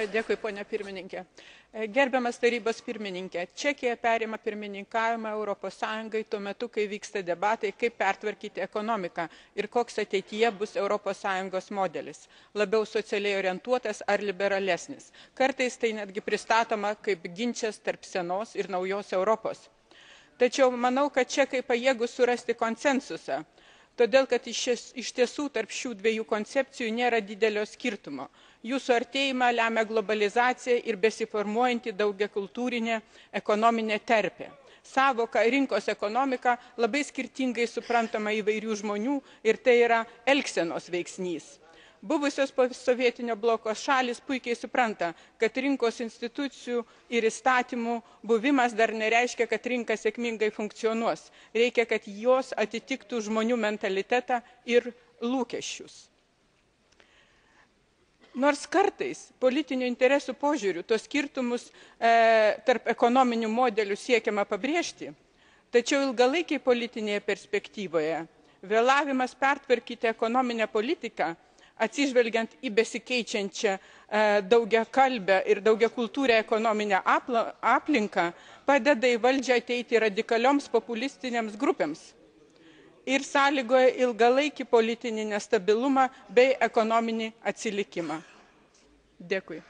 Dėkui, ponia pirmininkė. Gerbiamas tarybos pirmininkė, Čekija perima pirmininkavimą Europos Sąjungai tuo metu, kai vyksta debatai, kaip pertvarkyti ekonomiką ir koks ateityje bus Europos Sąjungos modelis, labiau socialiai orientuotas ar liberalesnis. Kartais tai netgi pristatoma kaip ginčas tarp senos ir naujos Europos. Tačiau manau, kad čekai pajėgus surasti konsensusą, todėl kad iš tiesų tarp šių dviejų koncepcijų nėra didelio skirtumo. Jų suartėjimą lemia globalizacija ir besiformuojanti daugiakultūrinė ekonominė terpė. Sąvoka rinkos ekonomika labai skirtingai suprantama įvairių žmonių ir tai yra elgsenos veiksnys. Buvusios posovietinio bloko šalys puikiai supranta, kad rinkos institucijų ir įstatymų buvimas dar nereiškia, kad rinka sėkmingai funkcionuos. Reikia, kad jos atitiktų žmonių mentalitetą ir lūkesčius. Nors kartais politinių interesų požiūrių tos skirtumus tarp ekonominių modelių siekiama pabrėžti, tačiau ilgalaikiai politinėje perspektyvoje vėlavimas pertvarkyti ekonominę politiką, atsižvelgiant į besikeičiančią daugiakalbę ir daugiakultūrę ekonominę aplinką, padeda į valdžią ateiti radikalioms populistinėms grupėms ir sąlygoja ilgalaikį politinį nestabilumą bei ekonominį atsilikimą. Dėkui.